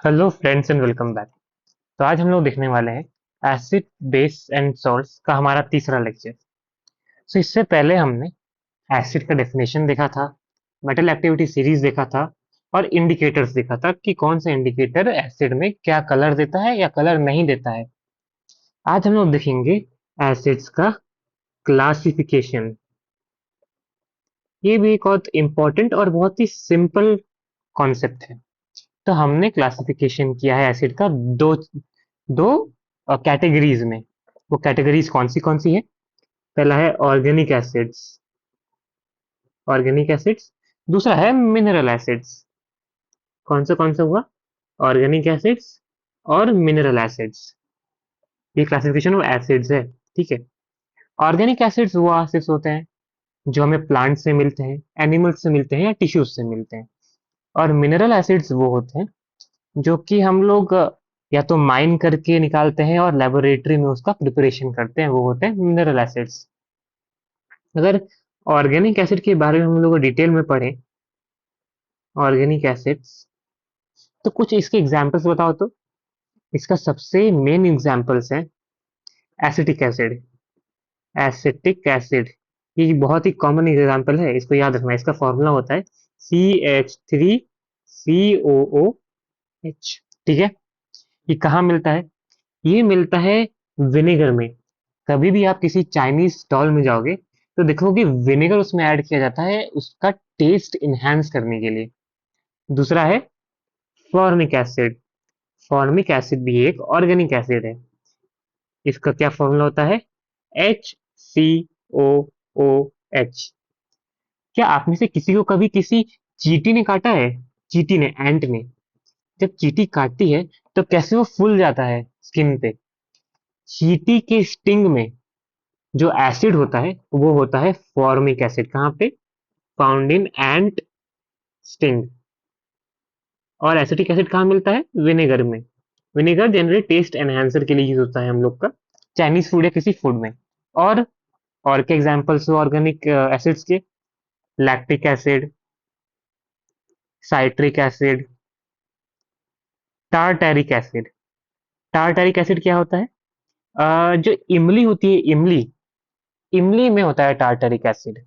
Hello friends and welcome back. तो आज हम लोग देखने वाले हैं एसिड बेस एंड सॉल्ट्स का हमारा तीसरा लेक्चर। सो इससे पहले हमने एसिड का डेफिनेशन देखा था, मेटल एक्टिविटी सीरीज देखा था और इंडिकेटर्स देखा था कि कौन सा इंडिकेटर एसिड में क्या कलर देता है या कलर नहीं देता है। आज हम लोग देखेंगे एसिड्स का क्लासिफिकेशन। ये भी एक बहुत इंपॉर्टेंट और बहुत ही सिंपल कॉन्सेप्ट है। तो हमने क्लासिफिकेशन किया है एसिड का दो दो कैटेगरीज में। वो कैटेगरीज कौन सी है? पहला है ऑर्गेनिक एसिड्स। दूसरा है मिनरल एसिड्स। कौन सा हुआ? ऑर्गेनिक एसिड्स और मिनरल एसिड्स। ये क्लासिफिकेशन ऑफ एसिड्स है। ठीक है। ऑर्गेनिक एसिड्स वो एसिड्स होते हैं जो हमें प्लांट से मिलते हैं, एनिमल्स से मिलते हैं या टिश्यूज से मिलते हैं। और मिनरल एसिड्स वो होते हैं जो कि हम लोग या तो माइन करके निकालते हैं और लेबोरेटरी में उसका प्रिपरेशन करते हैं, वो होते हैं मिनरल एसिड्स। अगर ऑर्गेनिक एसिड के बारे में हम लोग डिटेल में पढ़ें, ऑर्गेनिक एसिड्स, तो कुछ इसके एग्जांपल्स बताओ तो। इसका सबसे मेन एग्जांपल्स है एसिटिक एसिड। एसिटिक एसिड ये बहुत ही कॉमन एग्जांपल है, इसको याद रखना। इसका फॉर्मूला होता है CH3COOH। ठीक है। ये कहाँ मिलता है? ये मिलता है विनेगर में। कभी भी आप किसी चाइनीज स्टॉल में जाओगे तो देखोगे विनेगर उसमें ऐड किया जाता है उसका टेस्ट इनहेंस करने के लिए। दूसरा है फॉर्मिक एसिड। फॉर्मिक एसिड भी एक ऑर्गेनिक एसिड है। इसका क्या फॉर्मूला होता है? HCOOH। क्या आप में से किसी को कभी किसी चींटी ने काटा है? चींटी ने, एंट ने जब चींटी काटती है तो कैसे वो फूल जाता है स्किन पे। चींटी के स्टिंग में जो एसिड होता है वो होता है फॉर्मिक एसिड। कहाँ पे? Found in ant sting. और एसिटिक एसिड कहाँ मिलता है? विनेगर में। विनेगर जनरली टेस्ट एनहांसर के लिए यूज होता है हम लोग का, चाइनीज फूड या किसी फूड में। और और के एग्जांपल्स ऑर्गेनिक एसिड्स के? Lactic acid, citric acid, tartaric acid. Tartaric acid क्या होता है? जो इमली होती है, इमली, इमली में होता है टार्टरिक एसिड।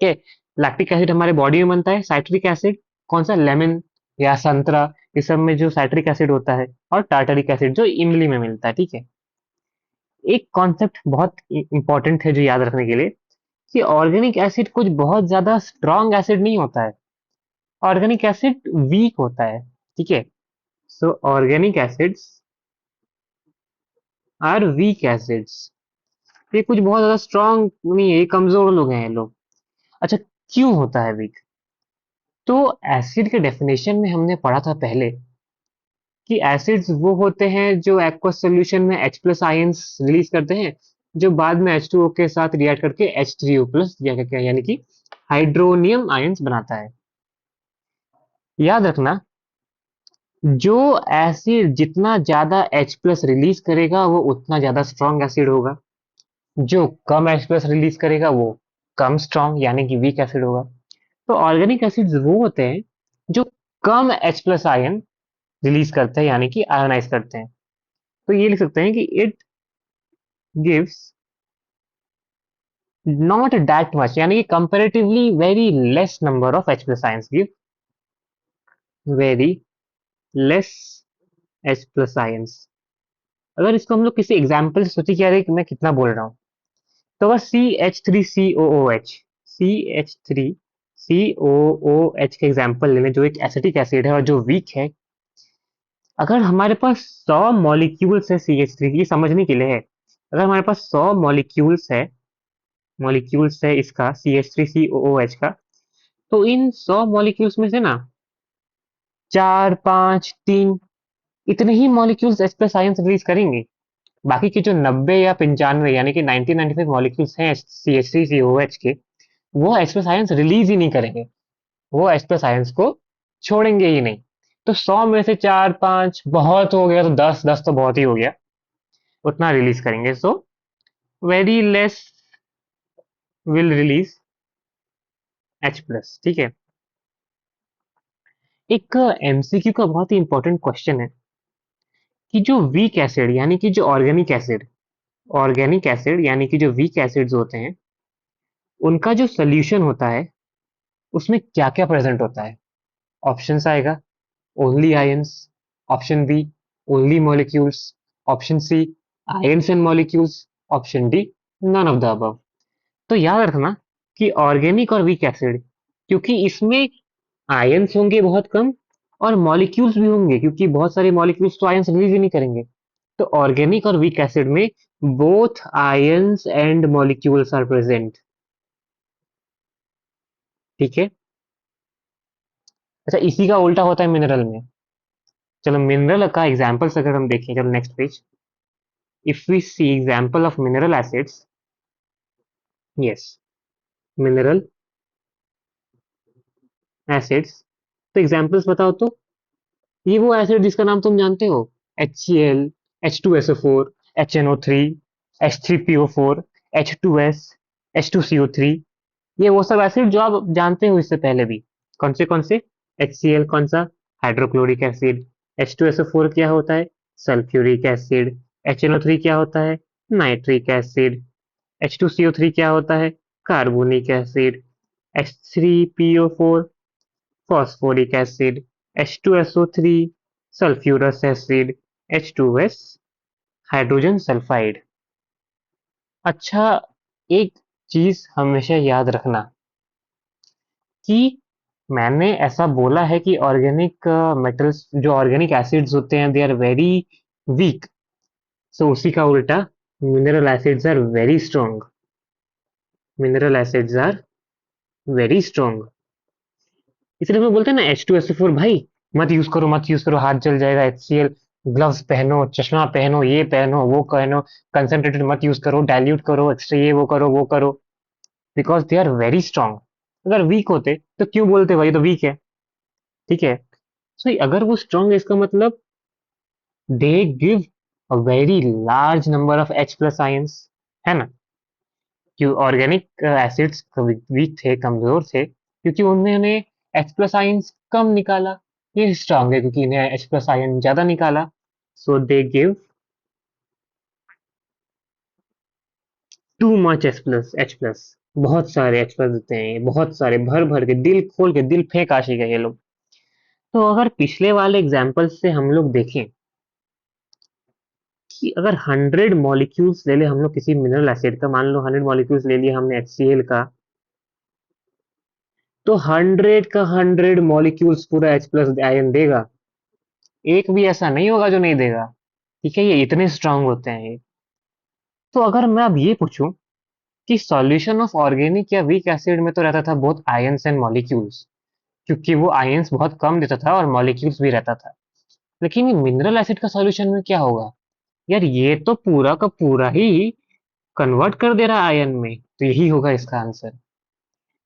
के लैक्टिक एसिड हमारे बॉडी में बनता है। साइट्रिक एसिड कौन सा? लेमन या संतरा, इस सब में जो साइट्रिक एसिड होता है। और टार्टरिक एसिड जो इमली में मिलता है। ठीक है। एक कॉन्सेप्ट बहुत इंपॉर्टेंट है जो याद रखने के लिए, कि ऑर्गेनिक एसिड कुछ बहुत ज्यादा स्ट्रॉन्ग एसिड नहीं होता है। ऑर्गेनिक एसिड वीक होता है। ठीक है। So organic acids are weak acids. ये कुछ बहुत ज्यादा स्ट्रॉन्ग नहीं है, ये कमजोर लोग हैं ये लोग। अच्छा, क्यों होता है वीक? तो एसिड के डेफिनेशन में हमने पढ़ा था पहले कि एसिड्स वो होते हैं जो एक्वस सॉल्यूशन में H प्लस आयंस रिलीज करते हैं, जो बाद में H2O के साथ रिएक्ट करके H3O प्लस यानी कि हाइड्रोनियम आयंस बनाता है। याद रखना, जो एसिड जितना ज्यादा H प्लस रिलीज करेगा वो उतना ज्यादा स्ट्रॉन्ग एसिड होगा। जो कम H प्लस रिलीज करेगा वो कम स्ट्रॉन्ग यानी कि वीक एसिड होगा। तो ऑर्गेनिक एसिड्स वो होते हैं जो कम H प्लस आयन रिलीज करते हैं यानी कि आयोनाइज करते हैं। तो ये लिख सकते हैं कि it gives not that much, यानी कि comparatively very less number of H plus ions, give very less H plus ions. अगर इसको हम लोग किसी एग्जाम्पल से सोचे कि यार मैं कितना बोल रहा हूँ, तो अगर CH3COOH का एग्जाम्पल ले लें जो एक एसिटिक एसिड है और जो वीक है। अगर हमारे पास 100 मॉलिक्यूल्स है CH3, ये समझने के लिए है, अगर हमारे पास 100 मॉलिक्यूल्स है इसका CH3COOH का, तो इन 100 मॉलिक्यूल्स में से ना 4, 5, 3 इतने ही molecules H plus ions release करेंगे। बाकी के जो 90 या 95 यानी कि 1995 मॉलिक्यूल्स हैं CH3COOH के, वो H प्लस आयंस रिलीज ही नहीं करेंगे। वो H प्लस आयंस को छोड़ेंगे ही नहीं। तो 100 में से 4, 5 बहुत हो गया, तो 10, 10 तो बहुत ही हो गया, उतना रिलीज करेंगे। So very less will release H plus. ठीक है। एक एमसीक्यू का बहुत ही इंपॉर्टेंट क्वेश्चन है कि जो वीक एसिड यानी कि जो ऑर्गेनिक एसिड यानी कि जो वीक एसिड्स होते हैं, उनका जो सोल्यूशन होता है उसमें क्या क्या प्रेजेंट होता है। ऑप्शंस आएगा, only ions, option B only molecules, option C ions and molecules, option D none of the above. तो याद रखना कि ऑर्गेनिक और वीक एसिड, क्योंकि इसमें आयंस होंगे बहुत कम और मॉलिक्यूल्स भी होंगे, क्योंकि बहुत सारे मॉलिक्यूल्स तो आयंस रिलीज ही नहीं करेंगे। तो ऑर्गेनिक और वीक एसिड में both ions and molecules are present. ठीक है। अच्छा, इसी का उल्टा होता है मिनरल में। चलो मिनरल का एग्जांपल्स अगर हम देखें, चलो next page. If we see example of mineral acids, yes, mineral acids, तो एग्जांपल्स बताओ तो। ये वो एसिड जिसका नाम तुम जानते हो, HCl, H2SO4, HNO3, H3PO4, H2S, H2CO3। ये वो सब एसिड जो आप जानते हो इससे पहले भी। कौन से HCl कौन सा, हाइड्रोक्लोरिक एसिड। H2SO4 क्या होता है, सल्फ्यूरिक एसिड। HNO3 क्या होता है, नाइट्रिक एसिड। H2CO3 क्या होता है, carbonic acid. H3PO4 phosphoric acid. H2SO3 sulphurous acid. H2S hydrogen sulphide. अच्छा, एक चीज हमेशा याद रखना कि मैंने ऐसा बोला है कि ऑर्गेनिक मेटल्स, जो ऑर्गेनिक एसिड्स होते हैं, they are very weak. So उसी का उल्टा, mineral acids are very strong. Mineral acids are very strong. इसलिए हम बोलते हैं ना H2SO4 भाई मत यूज करो, मत यूज करो, हाथ जल जाएगा। HCl ग्लव्स पहनो, चश्मा पहनो, ये पहनो, वो पहनो, कंसंट्रेटेड मत यूज करो, डाइल्यूट करो, एक्स्ट्रा ये वो करो, because they are very strong. अगर वीक होते तो क्यों बोलते भाई, तो वीक है। ठीक है। सो अगर वो स्ट्रॉन्ग है, इसका मतलब they give a very large number of H plus ions, है ना। क्यों ऑर्गेनिक एसिड्स वीक थे, कमजोर थे, क्योंकि उन्होंने H प्लस आयंस कम निकाला। ये स्ट्रांग है क्योंकि इन्हें H प्लस आयन ज्यादा निकाला। So they give too much H plus. बहुत सारे H प्लस देते हैं ये, बहुत सारे, भर भर के, दिल खोल के, दिल फेंक आशिक है ये लोग। तो अगर पिछले वाले एग्जाम्पल से हम लोग देखें कि अगर 100 मॉलिक्यूल्स ले ले हम लोग किसी मिनरल एसिड का, मान लो 100 मॉलिक्यूल्स ले लिए हमने HCl का, तो 100 का 100 मॉलिक्यूल्स पूरा H प्लस आयन देगा। एक भी ऐसा नहीं होगा जो नहीं देगा। ठीक है, ये इतने स्ट्रांग होते हैं ये। तो अगर मैं अब ये पूछूं कि सॉल्यूशन ऑफ ऑर्गेनिक या वीक एसिड में तो रहता था बहुत आयंस एंड मॉलिक्यूल्स, क्योंकि वो आयंस बहुत कम देता था और मॉलिक्यूल्स भी रहता था। लेकिन ये मिनरल एसिड का सॉल्यूशन में क्या होगा। यार ये तो पूरा का पूरा ही कन्वर्ट कर दे रहा है आयन में, तो यही होगा इसका आंसर।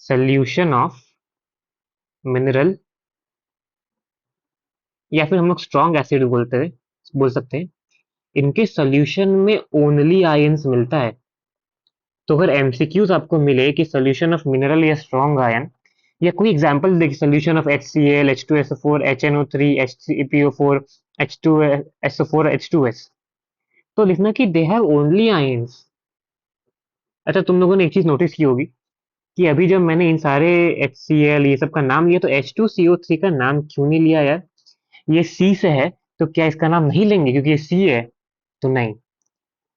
सोल्यूशन ऑफ मिनरल, या फिर हम लोग स्ट्रॉन्ग एसिड बोल सकते हैं, इनके सोल्यूशन में ओनली आयंस मिलता है। तो अगर एमसीक्यूज आपको मिले कि सोल्यूशन ऑफ मिनरल या स्ट्रॉन्ग आयन, या कोई एग्जांपल देखिए, solution of HCl, H2SO4, HNO3, H3PO4, H2SO4, H2S, तो लिखना कि दे हैव ओनली आयंस। अच्छा, तुम लोगों ने एक चीज नोटिस की होगी कि अभी जब मैंने इन सारे HCl ये सब का नाम लिया, तो H2CO3 का नाम क्यों नहीं लिया यार। ये C से है, तो क्या इसका नाम नहीं लेंगे क्योंकि ये C है। तो नहीं,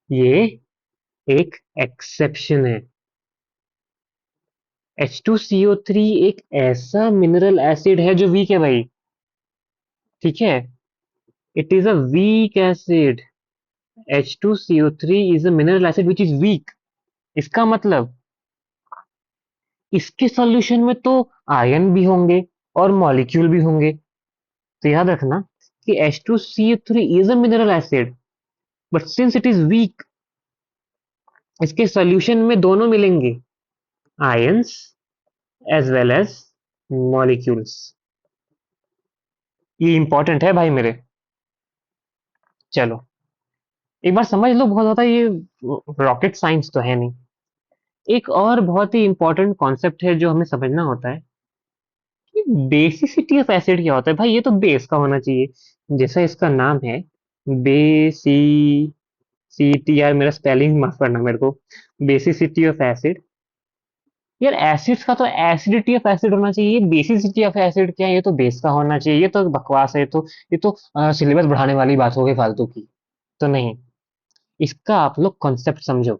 ये एक एक्सेप्शन है। H2CO3 एक ऐसा मिनरल एसिड है जो वीक है भाई। ठीक है, it is a weak acid. H2CO3 is a mineral acid which is weak. इसका मतलब इसके सॉल्यूशन में तो आयन भी होंगे और मॉलिक्यूल भी होंगे। तो याद रखना कि H2CO3 is a mineral acid, but since it is weak, इसके सॉल्यूशन में दोनों मिलेंगे, ions as well as molecules. ये इंपॉर्टेंट है भाई मेरे। चलो एक बार समझ लो, बहुत ज्यादा ये रॉकेट साइंस तो है नहीं। एक और बहुत ही इंपॉर्टेंट कॉन्सेप्ट है जो हमें समझना होता है बेसिसिटी ऑफ एसिड क्या होता है भाई? ये तो बेस का होना चाहिए, जैसा इसका नाम है। बेसिसिटी, यार मेरा स्पेलिंग माफ करना मेरे को। Basicity of acid. यार एसिड्स का तो एसिडिटी ऑफ एसिड होना चाहिए, बेसिसिटी ऑफ एसिड क्या है? ये तो बेस का होना चाहिए। ये तो बकवास है। ये तो सिलेबस बढ़ाने वाली बात हो गई फालतू की। तो नहीं, इसका आप लोग कॉन्सेप्ट समझो।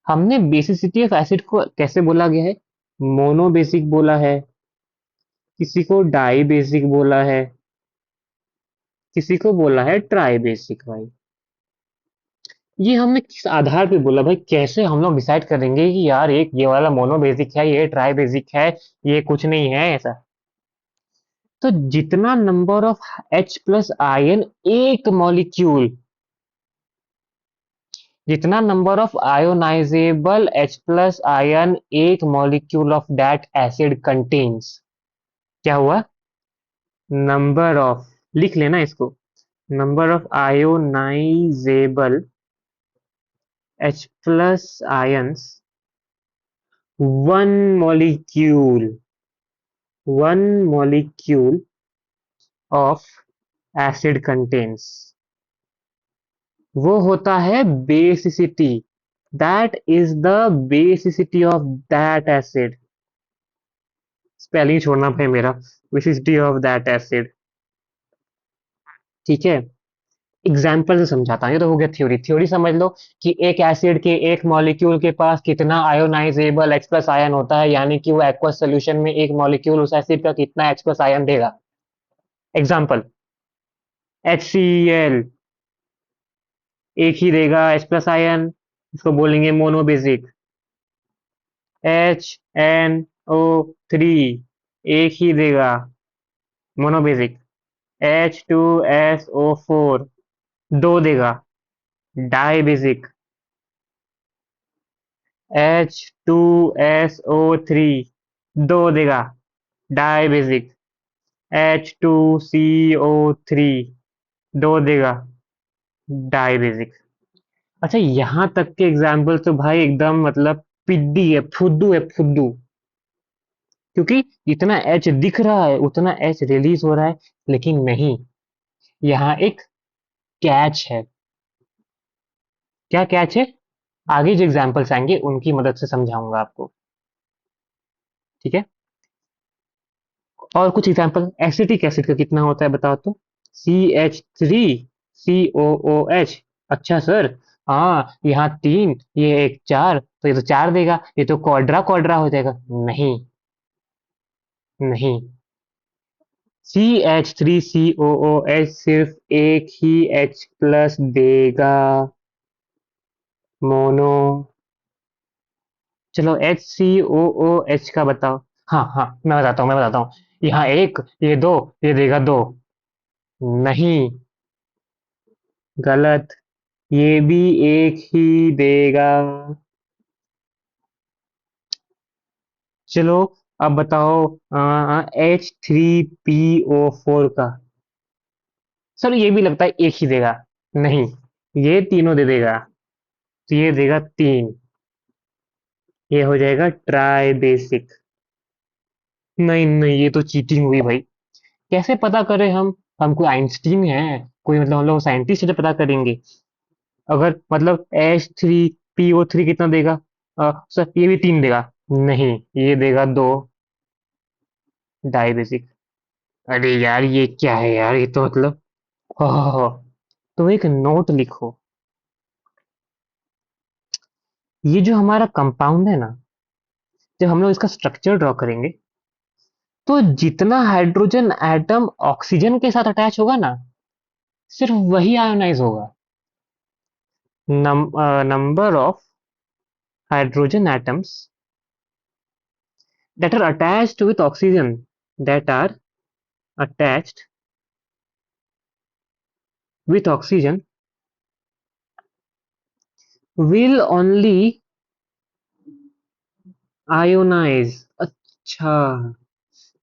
हमने बेसिसिटी ऑफ एसिड को कैसे बोला गया है? मोनो बेसिक बोला है, किसी को डाई बेसिक बोला है, किसी को बोला है ट्राई बेसिक भाई। ये हमने किस आधार पे बोला भाई? कैसे हम लोग डिसाइड करेंगे कि यार एक ये वाला मोनो बेसिक है, ये ट्राई बेसिक है, ये कुछ नहीं है ऐसा? तो जितना number of H plus ion एक मॉलिक्यूल, जितना number of ionisable H plus ion एक molecule of that acid contains, क्या हुआ? नंबर ऑफ, लिख लेना इसको, number of ionisable H plus ions, one molecule, one molecule of acid contains, वो होता है basicity. That is the basicity of that acid. Spelling छोड़ना भाई मेरा। Basicity of that acid. ठीक है, एग्जाम्पल से समझाता हूँ। ये तो हो गया थ्योरी। थ्योरी समझ लो कि एक एसिड के एक मॉलिक्यूल के पास कितना आयोनाइजेबल H प्लस आयन होता है, यानी कि वो एक्वस सोल्यूशन में एक मॉलिक्यूल उस एसिड का कितना H प्लस आयन देगा। एग्जाम्पल, HCl एक ही देगा H प्लस आयन, इसको बोलेंगे मोनोबेसिक। HNO3 एक ही देगा, मोनोबेसिक। H2SO4 दो देगा, डाईबेसिक। H2SO3 दो देगा, डाईबेसिक। H2CO3 दो देगा, डाईबेसिक। अच्छा, यहां तक के एग्जाम्पल तो भाई एकदम मतलब पिड्डी है, फुद्दू है, फुद्दू। क्योंकि जितना एच दिख रहा है उतना एच रिलीज हो रहा है, लेकिन नहीं, यहाँ एक कैच है। क्या कैच है? आगे जो एग्जाम्पल्स आएंगे उनकी मदद से समझाऊंगा आपको। ठीक है, और कुछ एग्जाम्पल एसिटिक एसिड का कितना होता है बताओ तो? CH3COOH। अच्छा सर, हाँ यहाँ तीन, ये एक चार, तो ये तो चार देगा, ये तो क्वाड्रा क्वाड्रा हो जाएगा। नहीं, नहीं, CH3COOH सिर्फ एक ही H प्लस देगा, मोनो। चलो HCOOH का बताओ। हाँ हाँ, मैं बताता हूँ। यहाँ एक, ये दो, ये देगा दो। नहीं, गलत, ये भी एक ही देगा। चलो अब बताओ, H3PO4 का। सर ये भी लगता है एक ही देगा। नहीं, ये तीनों दे देगा, तो ये देगा तीन, ये हो जाएगा ट्राई बेसिक। नहीं नहीं, ये तो चीटिंग हुई भाई। कैसे पता करें हम कोई आइंस्टीन है, कोई मतलब हम लोग साइंटिस्ट है जो पता करेंगे? अगर मतलब H3PO3 कितना देगा? सर ये भी तीन देगा। नहीं, ये देगा दो, डाई बेसिक। अरे यार ये क्या है यार? ये तो मतलब, हो। तो एक नोट लिखो, ये जो हमारा कंपाउंड है ना, जब हम लोग इसका स्ट्रक्चर ड्रॉ करेंगे, तो जितना हाइड्रोजन एटम ऑक्सीजन के साथ अटैच होगा ना, सिर्फ वही आयोनाइज होगा। Number of hydrogen atoms that are attached with oxygen, that are attached with oxygen will only ionize। अच्छा,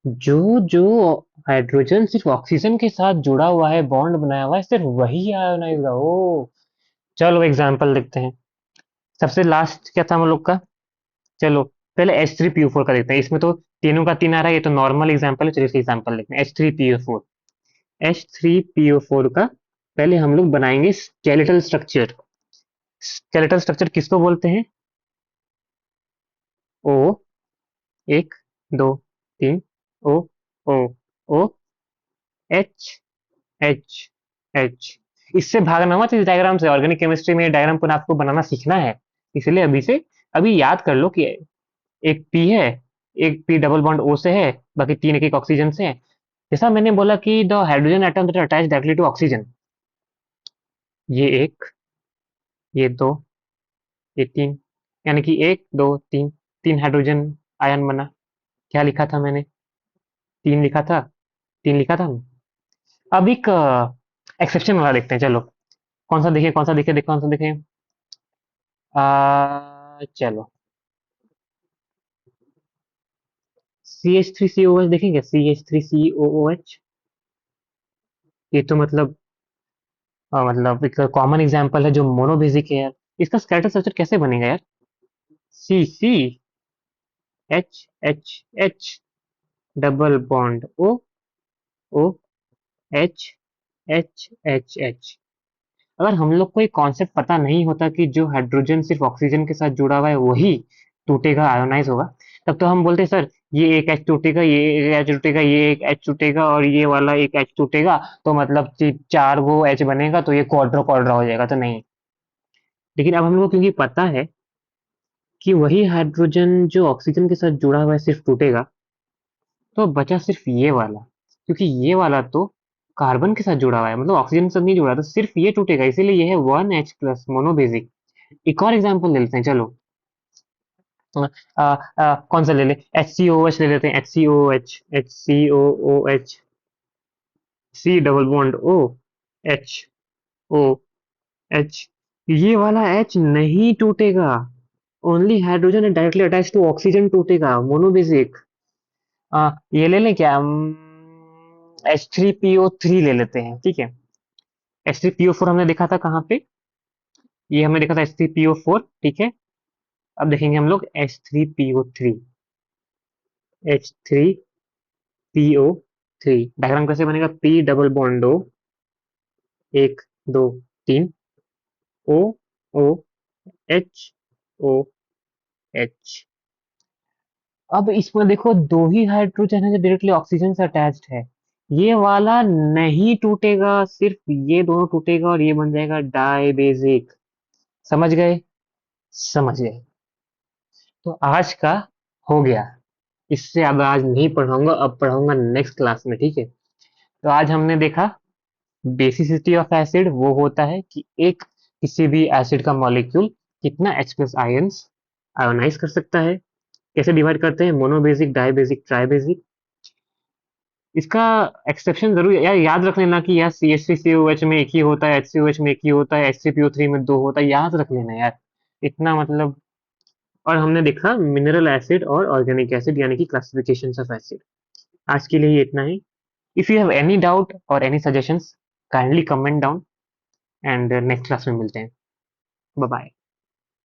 जो जो हाइड्रोजन सिर्फ ऑक्सीजन के साथ जुड़ा हुआ है, बॉन्ड बनाया हुआ है, सिर्फ वही आयोनाइज होगा। ओ, चलो एग्जांपल देखते हैं। सबसे लास्ट क्या था हम लोग का? चलो, पहले H3PO4 का देखते हैं। इसमें तो तीनों का तीन आ रहा है, ये तो नॉर्मल एग्जाम्पल है। चलिए इसका एग्जाम्पल देखते हैं। H3PO4, H3PO4 का पहले हम लोग बनाएंगे स्केलेटल स्ट्रक्चर। स्केलेटल स्ट्रक्चर किसको बोलते हैं? ओ, एक, दो, तीन, ओ, ओ, ओ, एच, एच, एच। इससे भागना मत इस डायग्राम से। ऑर्गेनिक केमिस्ट्री में डायग्राम को आपको बनाना सीखना है। इसलिए अभी याद कर लो कि एक पी है, एक पी डबल बॉन्ड ओ से है, बाकी तीन एक एक ऑक्सीजन से है। जैसा मैंने बोला कि the hydrogen atom that attach directly to oxygen, ये एक, ये दो, ये तीन, यानी कि एक दो तीन, तीन हाइड्रोजन आयन बना। क्या लिखा था मैंने? तीन लिखा था, तीन लिखा था ना। अब एक एक्सेप्शन वाला देखते हैं, चलो। कौन सा देखें, कौन सा देखें, कौन सा देखें? चलो, CH3COH देखेंगे। CH3COOH, ये तो मतलब एक कॉमन एग्जांपल है जो मोनोबेसिक है यार। इसका स्केलेटल स्ट्रक्चर कैसे बनेगा यार? C C, H H H, double bond O, O, H, H, H, H. अगर हम लोग को एक कॉन्सेप्ट पता नहीं होता कि जो हाइड्रोजन सिर्फ ऑक्सीजन के साथ जुड़ा हुआ है वही टूटेगा, आयोनाइज होगा, तब तो हम बोलते सर ये एक एच टूटेगा, ये एक एच टूटेगा, ये एक एच टूटेगा और ये वाला एक एच टूटेगा, तो मतलब चार वो एच बनेगा, तो ये क्वाड्रो क्वाड्रा हो जाएगा। तो नहीं। लेकिन अब हम लोग को क्योंकि पता है कि वही हाइड्रोजन जो ऑक्सीजन के साथ जुड़ा हुआ है सिर्फ टूटेगा, तो बचा सिर्फ ये वाला। क्योंकि ये वाला तो कार्बन के साथ जुड़ा हुआ है, मतलब ऑक्सीजन के साथ नहीं जुड़ा, तो सिर्फ ये टूटेगा। इसीलिए ये है 1H+ मोनोबेसिक। एक और एग्जांपल ले लेते हैं, चलो। कौन सा ले ले? HCOH ले लेते हैं। HCOH, HCOOH, C double bond O, H, O, H. ये वाला एच नहीं टूटेगा। Only hydrogen directly attach to oxygen टूटेगा, मोनोबेसिक। ये ले लें क्या हम? H3PO3 ले लेते हैं, ठीक है। H3PO4 हमने देखा था कहाँ पे? ये हमने देखा था H3PO4, ठीक है। अब देखेंगे हम लोग H3PO3, H3PO3। डायग्राम कैसे बनेगा? P डबल बॉन्ड ओ, एक, दो, तीन, ओ, ओ, एच, ओ, एच। अब इसमें देखो दो ही हाइड्रोजन है जो डायरेक्टली ऑक्सीजन से अटैच्ड है। ये वाला नहीं टूटेगा, सिर्फ ये दोनों टूटेगा और ये बन जाएगा डाइबेजिक। समझ गए? समझ गए। तो आज का हो गया। इससे अब आज नहीं पढ़ाऊंगा, अब पढ़ाऊंगा नेक्स्ट क्लास में, ठीक है। तो आज हमने देखा बेसिसिटी ऑफ एसिड वो होता है कि एक किसी भी एसिड का मॉलिक्यूल कितना H+ आयंस आयोनाइज कर सकता है। कैसे डिवाइड करते हैं? Monobasic, dibasic, tribasic. इसका एक्सेप्शन जरूर यार याद रख लेना कि यार CH3COH में एक ही होता है, HCOH में एक ही होता है, H3PO3 में दो होता है, याद रख लेना यार। इतना मतलब। और हमने देखा मिनरल एसिड और ऑर्गेनिक एसिड, यानी कि क्लासिफिकेशन ऑफ एसिड। आज के लिए ये इतना ही। If you have any doubt और any suggestions, kindly comment down, and next class में मिलते हैं। Bye bye.